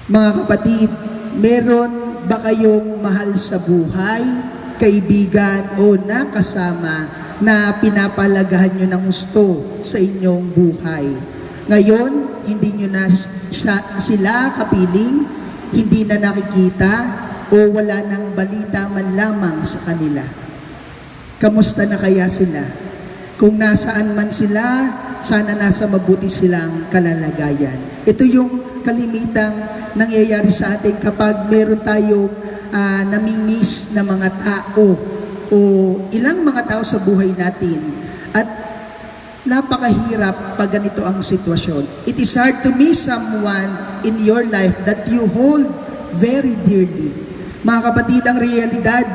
Mga kapatid, meron ba kayong mahal sa buhay, kaibigan o nakasama na pinapalagahan nyo ng gusto sa inyong buhay? Ngayon, hindi nyo na sila kapiling, hindi na nakikita o wala nang balita man lamang sa kanila. Kamusta na kaya sila? Kung nasaan man sila, sana nasa mabuti silang kalalagayan. Ito yung kalimitang nangyayari sa atin kapag meron tayong namimiss na mga tao o ilang mga tao sa buhay natin. At napakahirap pag ganito ang sitwasyon. It is hard to miss someone in your life that you hold very dearly. Mga kapatid, ang realidad,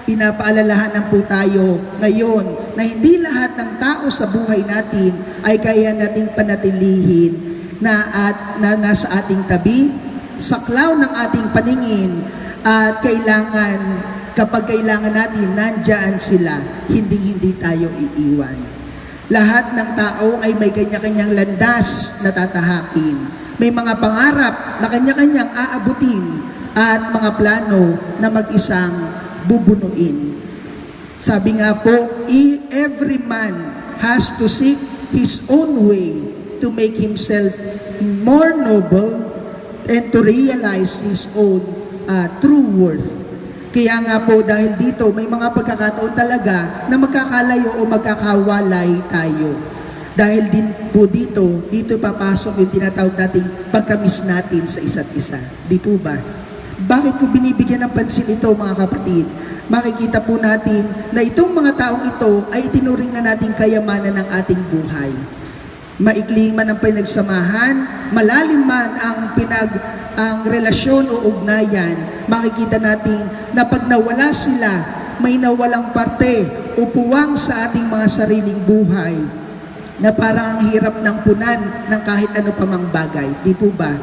pinapaalalahanan po tayo ngayon na hindi lahat ng tao sa buhay natin ay kaya nating panatilihin na nasa ating tabi, saklaw ng ating paningin at kapag kailangan natin, nandyan sila, hindi tayo iiwan. Lahat ng tao ay may kanya-kanyang landas na tatahakin. May mga pangarap na kanya-kanyang aabutin at mga plano na mag-isang bubunuin. Sabi nga po, every man has to seek his own way to make himself more noble and to realize his own true worth. Kaya nga po dahil dito may mga pagkakataon talaga na magkakalayo o magkakawalay tayo. Dahil din po dito papasok yung tinatawag nating pagkamis natin sa isa't isa. Di po ba? Bakit ko binibigyan ng pansin ito, mga kapatid? Makikita po natin na itong mga taong ito ay itinuring na nating kayamanan ng ating buhay. Maikling man ang pinagsamahan, malalim man ang relasyon o ugnayan, makikita natin na pag nawala sila, may nawalang parte o puwang sa ating mga sariling buhay na parang ang hirap ng punan ng kahit ano pa mang bagay. Di po ba?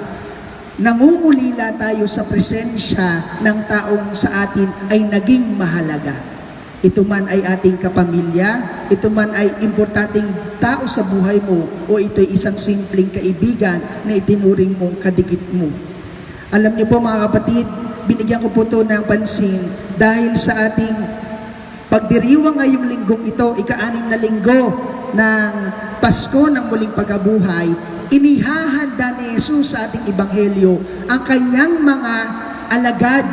Nangungulila tayo sa presensya ng taong sa atin ay naging mahalaga. Ito man ay ating kapamilya, ito man ay importanteng tao sa buhay mo, o ito'y isang simpleng kaibigan na itinuring mong kadikit mo. Alam niyo po mga kapatid, binigyan ko po ito ng pansin dahil sa ating pagdiriwang ngayong linggong ito, ika-6 na linggo ng Pasko ng muling pagkabuhay, inihahanda ni Jesus sa ating ebanghelyo ang kanyang mga alagad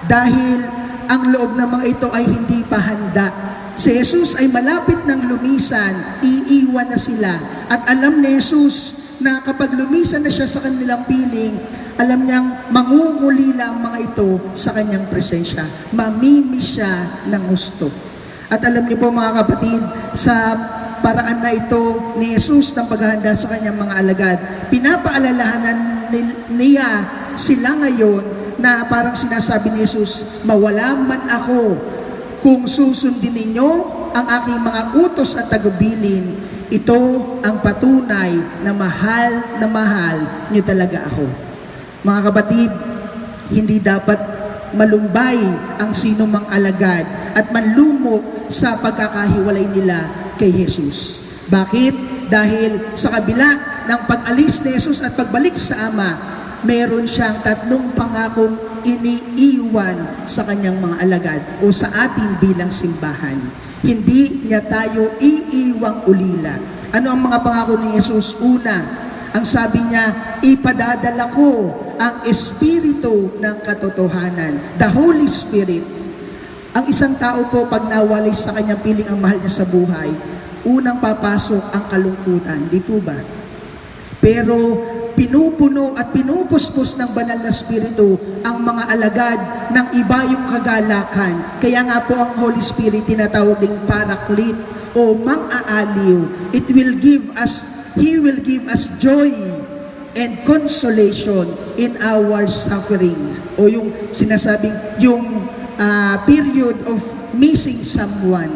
dahil ang loob ng mga ito ay hindi pa handa. Si Jesus ay malapit ng lumisan, iiwan na sila. At alam ni Jesus na kapag lumisan na siya sa kanilang piling, alam niyang mangungulila ang mga ito sa kanyang presensya. Mamimiss siya ng gusto. At alam niyo po mga kapatid, sa paraan na ito ni Jesus ng paghahanda sa kanyang mga alagad, pinapaalalahanan niya sila ngayon na parang sinasabi ni Jesus, mawala man ako, kung susundin ninyo ang aking mga utos at tagubilin, ito ang patunay na mahal niyo talaga ako. Mga kapatid, hindi dapat malumbay ang sinumang alagad at manlumo sa pagkakahiwalay nila kay Jesus. Bakit? Dahil sa kabila ng pag-alis ni Jesus at pagbalik sa Ama, meron siyang 3 pangakong iniiwan sa kanyang mga alagad o sa atin bilang simbahan. Hindi niya tayo iiwang ulila. Ano ang mga pangako ni Jesus? Una, ang sabi niya, ipadadala ko ang Espiritu ng katotohanan, the Holy Spirit. Ang isang tao po, pag nawalay sa kanyang piling ang mahal niya sa buhay, unang papasok ang kalungkutan, di po ba? Pero pinupuno at pinupuspos ng banal na Espiritu ang mga alagad ng iba yung kagalakan. Kaya nga po ang Holy Spirit tinatawag ding Paraclete o mang-aaliw. He will give us joy and consolation in our suffering. O yung sinasabing, yung period of missing someone,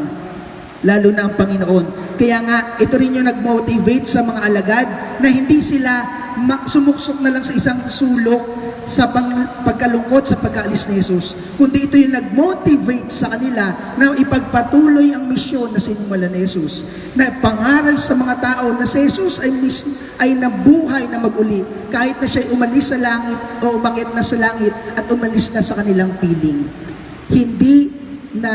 lalo na ang Panginoon. Kaya nga, ito rin yung nag-motivate sa mga alagad na hindi sila sumuksok na lang sa isang sulok sa magkalungkot sa pag-aalis ni Jesus, kundi ito yung nag-motivate sa kanila na ipagpatuloy ang misyon na sinimulan ni Jesus, na pangaral sa mga tao na si Jesus ay nabuhay na mag-uli kahit na siya umalis sa langit o umakyat na sa langit at umalis na sa kanilang piling. Hindi na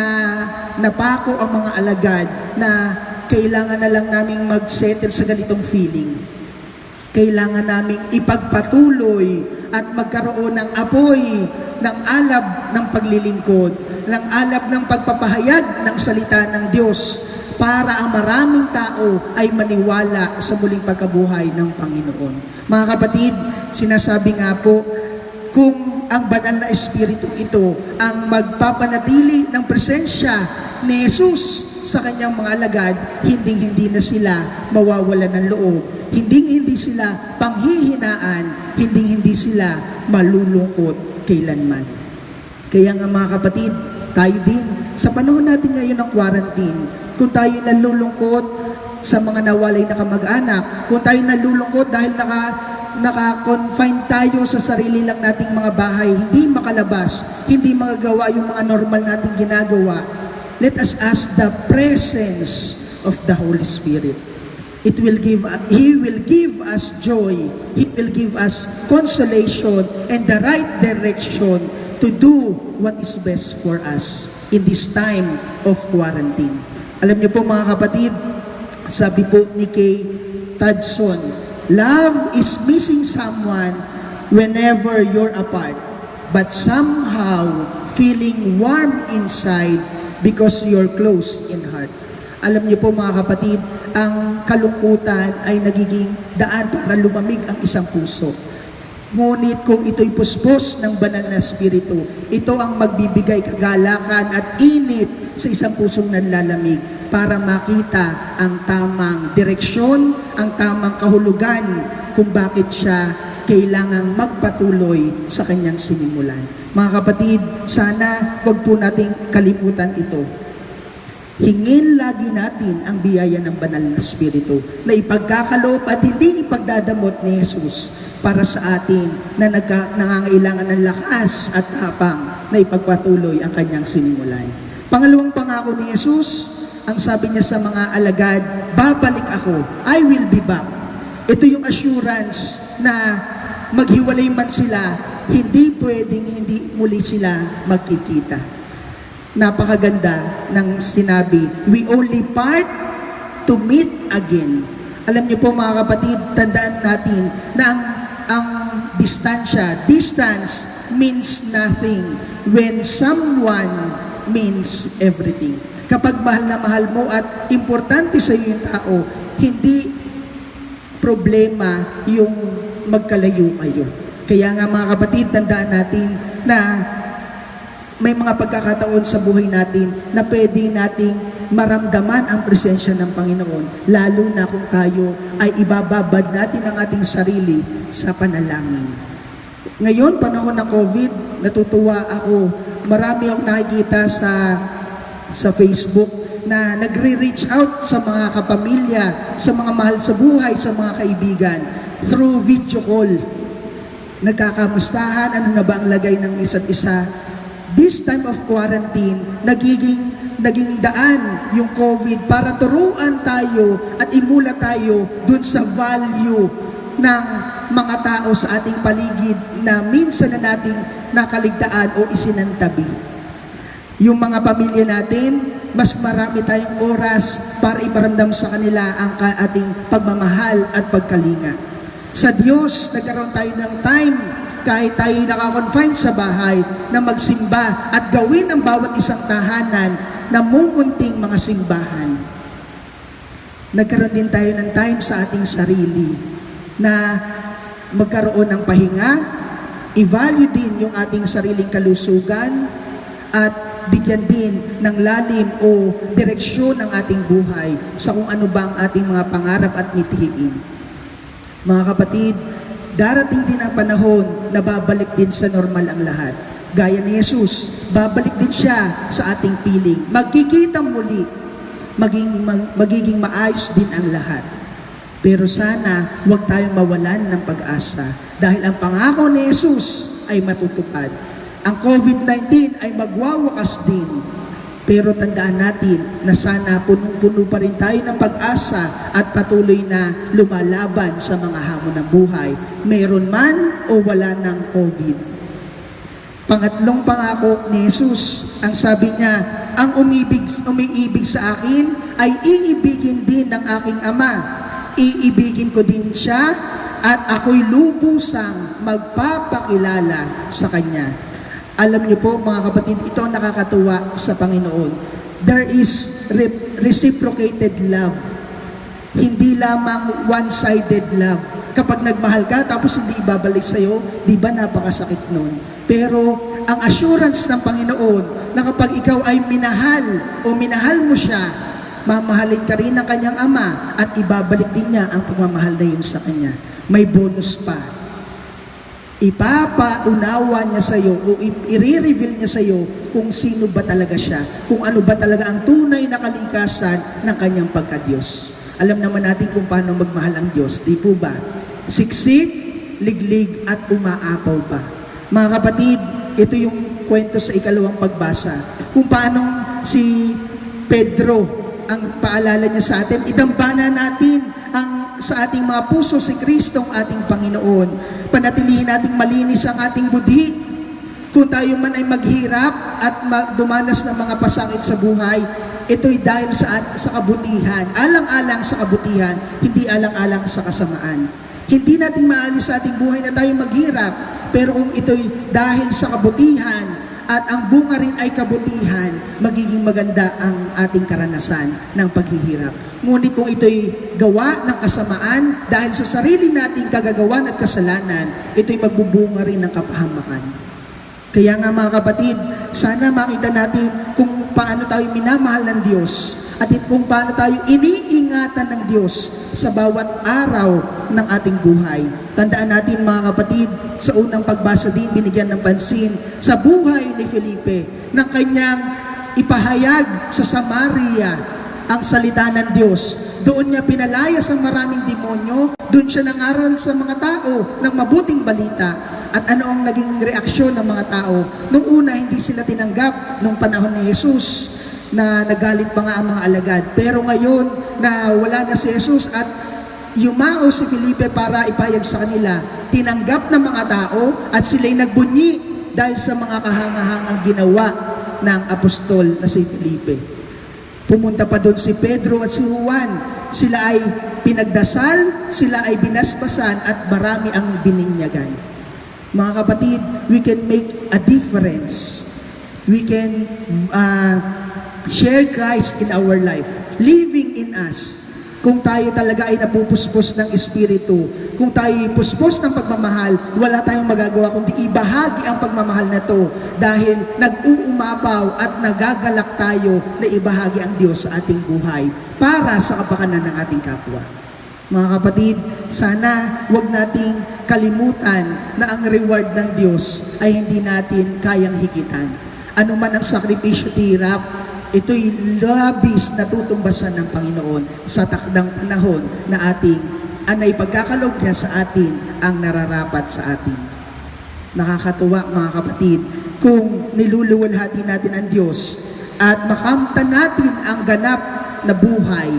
napako ang mga alagad na kailangan na lang naming mag-settle sa ganitong feeling. Kailangan naming ipagpatuloy at magkaroon ng apoy, ng alab ng paglilingkod, ng alab ng pagpapahayag ng salita ng Diyos para ang maraming tao ay maniwala sa muling pagkabuhay ng Panginoon. Mga kapatid, sinasabi nga po, kung ang banal na espiritu ito ang magpapanatili ng presensya ni Jesus sa kanyang mga alagad, hindi na sila mawawalan ng loob. Hindi sila panghihinaan, hindi sila malulungkot kailanman. Kaya nga mga kapatid, tayo din, sa panahon natin ngayon ng quarantine, kung tayo nalulungkot sa mga nawalay na kamag-anak, kung tayo nalulungkot dahil naka-confine tayo sa sarili lang nating mga bahay, hindi makalabas, hindi magagawa yung mga normal nating ginagawa, let us ask the presence of the Holy Spirit. He will give us joy. He will give us consolation and the right direction to do what is best for us in this time of quarantine. Alam niyo po mga kapatid, sabi po ni Kay Tadson, love is missing someone whenever you're apart, but somehow feeling warm inside because you're close in heart. Alam niyo po mga kapatid, ang kalungkutan ay nagiging daan para lumamig ang isang puso. Ngunit kung ito'y puspos ng banal na espiritu, ito ang magbibigay kagalakan at init sa isang pusong nanlalamig para makita ang tamang direksyon, ang tamang kahulugan kung bakit siya kailangang magpatuloy sa kanyang sinimulan. Mga kapatid, sana wag po nating kalimutan ito. Hingin lagi natin ang biyaya ng banal na espiritu na ipagkakaloob at hindi ipagdadamot ni Jesus para sa atin na nangangailangan ng lakas at tapang na ipagpatuloy ang kanyang sinimulan. Pangalawang pangako ni Jesus, ang sabi niya sa mga alagad, babalik ako, I will be back. Ito yung assurance na maghiwalay man sila, hindi pwedeng hindi muli sila magkikita. Napakaganda ng sinabi, we only part to meet again. Alam niyo po mga kapatid, tandaan natin na ang distance means nothing when someone means everything. Kapag mahal na mahal mo at importante sa iyo yung tao, hindi problema yung magkalayo kayo. Kaya nga mga kapatid, tandaan natin na may mga pagkakataon sa buhay natin na pwede nating maramdaman ang presensya ng Panginoon, lalo na kung tayo ay ibababad natin ang ating sarili sa panalangin. Ngayon, panahon ng COVID, natutuwa ako. Marami akong nakikita sa Facebook na nagre-reach out sa mga kapamilya, sa mga mahal sa buhay, sa mga kaibigan, through video call. Nagkakamustahan, ano na ba ang lagay ng isa't isa. This time of quarantine, naging daan yung COVID para turuan tayo at imula tayo dun sa value ng mga tao sa ating paligid na minsan na nating nakaligtaan o isinantabi. Yung mga pamilya natin, mas marami tayong oras para iparamdam sa kanila ang ating pagmamahal at pagkalinga. Sa Diyos, nagkaroon tayo ng time kahit tayo nakakonfine sa bahay na magsimba at gawin ang bawat isang tahanan na mumunting mga simbahan. Nagkaroon din tayo ng time sa ating sarili na magkaroon ng pahinga, i-value din yung ating sariling kalusugan at bigyan din ng lalim o direksyon ng ating buhay sa kung ano ba ang ating mga pangarap at mithiin. Mga kapatid, darating din ang panahon na babalik din sa normal ang lahat. Gaya ni Jesus, babalik din siya sa ating piling. Magkikita muli, magiging maayos din ang lahat. Pero sana, huwag tayong mawalan ng pag-asa Dahil ang pangako ni Jesus ay matutupad. Ang COVID-19 ay magwawakas din. Pero tandaan natin na sana punong-puno pa rin tayo ng pag-asa at patuloy na lumalaban sa mga hamon ng buhay. Mayroon man o wala ng COVID. Pangatlong pangako ni Jesus, ang sabi niya, ang umiibig sa akin ay iibigin din ng aking Ama. Iibigin ko din siya at ako'y lubusang magpapakilala sa Kanya. Alam niyo po mga kapatid, ito ang nakakatuwa sa Panginoon. There is reciprocated love. Hindi lamang one-sided love. Kapag nagmahal ka tapos hindi ibabalik sa'yo, di ba napakasakit nun? Pero ang assurance ng Panginoon na kapag ikaw ay minahal o minahal mo siya, mamahalin ka rin ng kanyang Ama at ibabalik din niya ang pagmamahal na yun sa kanya. May bonus pa. Ipapaunawa niya sa iyo o i-reveal niya sa iyo kung sino ba talaga siya, kung ano ba talaga ang tunay na kalikasan ng kanyang pagka-Diyos. Alam naman natin kung paano magmahal ang Diyos, di po ba? Siksik, liglig at umaapaw pa. Mga kapatid, ito yung kwento sa ikalawang pagbasa. Kung paano si Pedro, ang paalala niya sa atin, itambana natin sa ating mga puso si Kristo ang ating Panginoon. Panatilihin nating malinis ang ating budi. Kung tayo man ay maghirap at dumanas ng mga pasakit sa buhay, ito'y dahil sa kabutihan. Alang-alang sa kabutihan, hindi alang-alang sa kasamaan. Hindi natin maalis sa ating buhay na tayo maghirap, pero kung ito'y dahil sa kabutihan, at ang bunga rin ay kabutihan, magiging maganda ang ating karanasan ng paghihirap. Ngunit kung ito'y gawa ng kasamaan, dahil sa sarili nating kagagawan at kasalanan, ito'y magbubunga rin ng kapahamakan. Kaya nga mga kapatid, sana makita natin kung paano tayo minamahal ng Diyos at kung paano tayo iniingatan ng Diyos sa bawat araw ng ating buhay. Tandaan natin mga kapatid, sa unang pagbasa din, binigyan ng pansin sa buhay ni Felipe ng kanyang ipahayag sa Samaria ang salita ng Diyos. Doon niya pinalayas ang maraming demonyo, doon siya nangaral sa mga tao ng mabuting balita. At ano ang naging reaksyon ng mga tao? Nung una, hindi sila tinanggap nung panahon ni Jesus na nagalit pa nga ang mga alagad. Pero ngayon na wala na si Jesus at yumao si Felipe para ipahayag sa kanila, tinanggap ng mga tao at sila'y nagbunyi dahil sa mga kahangahangang ginawa ng apostol na si Felipe. Pumunta pa doon si Pedro at si Juan. Sila ay pinagdasal, sila ay binasbasan at marami ang bininyagan. Mga kapatid, we can make a difference. We can share Christ in our life, living in us. Kung tayo talaga ay napupuspos ng Espiritu, kung tayo ay puspos ng pagmamahal, wala tayong magagawa kundi ibahagi ang pagmamahal na to dahil nag-uumapaw at nagagalak tayo na ibahagi ang Diyos sa ating buhay para sa kapakanan ng ating kapwa. Mga kapatid, sana wag nating kalimutan na ang reward ng Diyos ay hindi natin kayang higitan. Ano man ang sakripisyo at hirap, ito'y labis na tutumbasan ng Panginoon sa takdang panahon na ating anay pagkakaloob niya sa atin ang nararapat sa atin. Nakakatuwa mga kapatid, kung niluluwalhati natin ang Diyos at makamtan natin ang ganap na buhay,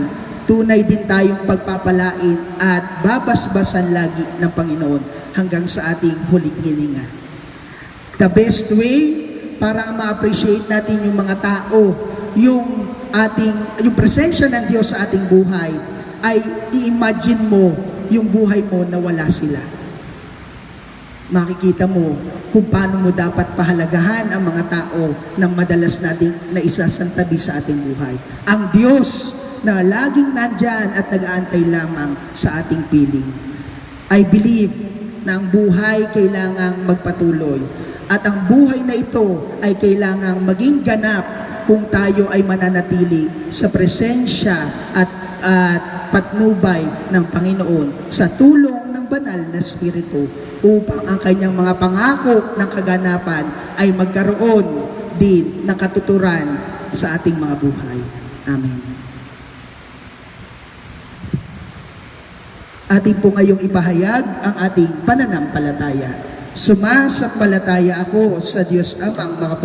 tunay din tayong pagpapalain at babasbasan lagi ng Panginoon hanggang sa ating huling hilinga. The best way para ma-appreciate natin yung mga tao, yung presensya ng Diyos sa ating buhay, ay i-imagine mo yung buhay mo na wala sila. Makikita mo kung paano mo dapat pahalagahan ang mga tao na madalas nating naisasantabi sa ating buhay. Ang Diyos na laging nandyan at nag-aantay lamang sa ating piling. I believe na ang buhay kailangang magpatuloy at ang buhay na ito ay kailangang maging ganap kung tayo ay mananatili sa presensya at patnubay ng Panginoon sa tulong ng banal na Espiritu upang ang kanyang mga pangako ng kaganapan ay magkaroon din ng katuturan sa ating mga buhay. Amen. Atin po ngayong ipahayag ang ating pananampalataya. Sumasampalataya ako sa Diyos Amang makapangyarihan,